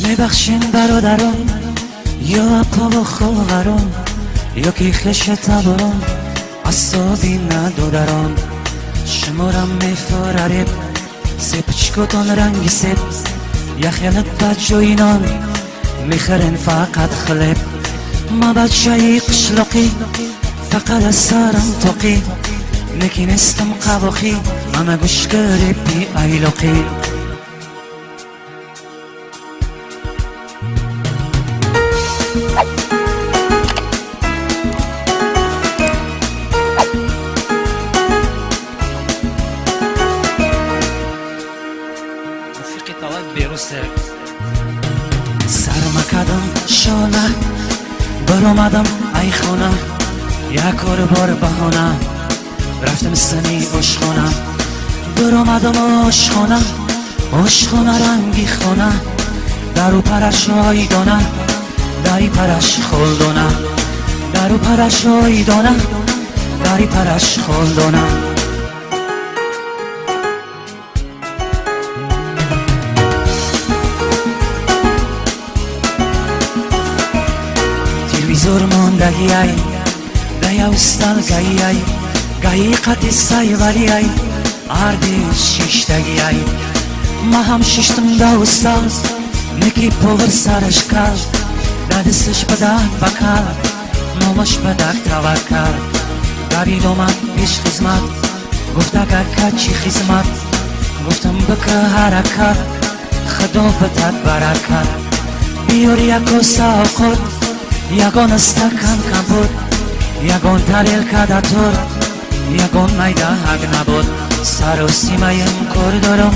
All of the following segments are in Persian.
ببخشین برادران یا اپا و خواهران یا که خش تبران اصابی ندادران شمارم میفرارب سپچکتان رنگی سب یخیلت بچه اینان میخرن فقط خلب ما بچه قشلقی فقط از سرم توقی نکنستم قواخی اما گوش بی ایلقی سرمکدم شانه برامدم ای خانه یک بار بهانه رفتم سنی عشقانه برامدم عشقانه رنگی خانه درو پرش آیدانه دری پرش خلدانه درو پرش آیدانه دری پرش خلدانه تلویزور ماندگی ای دیا استال گایی ای گایی قطی سای ولی ای اردیش ششتگی ای ما هم ششتم دا استال نکی پوور سرش کرد دستش بدک بکر نامش بدک توکر دوید اومد پیش خدمت گفت اگر کچی خدمت گفتم بکه حرکت خدا بتت برکت بیار یک سا خود یگان استکن کم بود یگان تلیل کدتور یگان میده حق نبود سر و سیمهیم کار دارم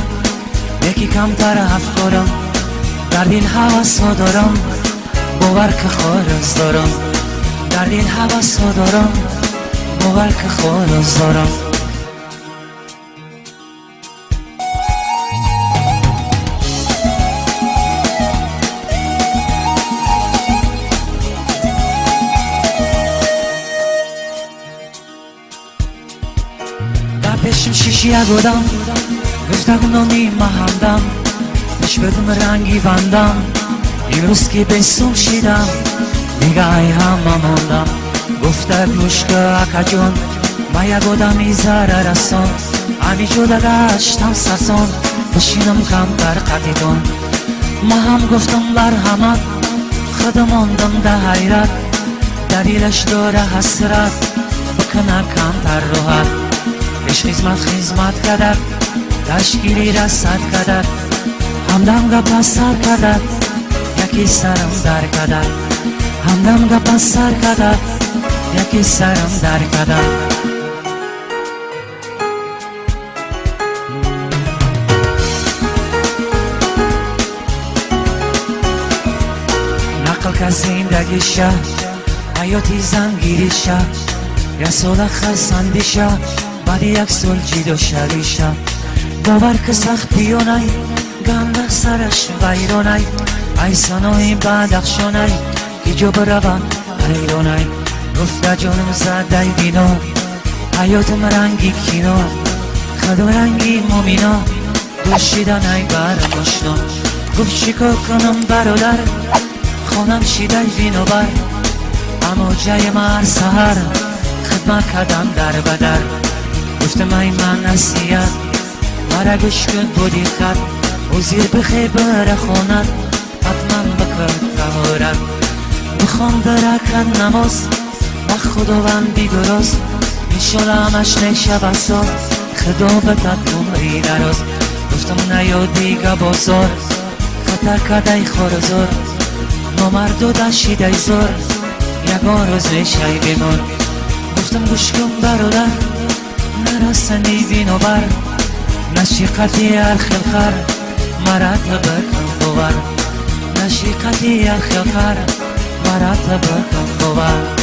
یکی کمتر افکارم در دل حواس ها دارم باور که خارز دارم در دل حواس ها دارم باور که خارز دارم پیشم شیشی اگودم گفتم نامی محمدم پیش بدم رنگی بندم این روز که بیسوم شیدم دیگه ای همه موندم گفته گوشکه اکا جون ما یگودم ای زره رسان امی جوده گشتم سسان بشینم کم در قدیدون ما هم گفتم برحمت خودماندم ده حیرت دلیلش داره حسرت بکنه کم تر روحت پیش خدمت کدد تشکیلی رسد کدد همدم گپ سر کدد یکی سرم در کدد همدم گپ سر کدد یکی سرم در کدد نقل که زندگیشه حیاتی زنگیریشه یا سوله خسندیشه بعد یک سال جیدو شویشه باور که سخت بیانای گنده سرش ویرانای ای سنای بدخشانای که جو بروا حیرانای گفته جانم زده بینا حیاتم رنگی کینا خدم رنگی مومینا دوشیدن ای بر مشنا گفت چیکار کنم برادر خونم شیده وینو بر اما جای مر سهر خدمت کردم در بدر گفتم ای من نصیحت مرا گوش کن بودی خط و زیر بخی بره خوند حتما بکن تهارت بخوام درکن نماز با خداوند بیگراز انشالله همش نیشه بسا خدا بتت عمری دراز گفتم نیا دیگه بازار خطر کدی خارزار نامردو دشیده زار یگان روز میشه بیمار گفتم گوش کن برادر نرسنی بینو بر نشیقتی الخلخر مرات بکن بور نشیقتی الخلخر مرات بکن بور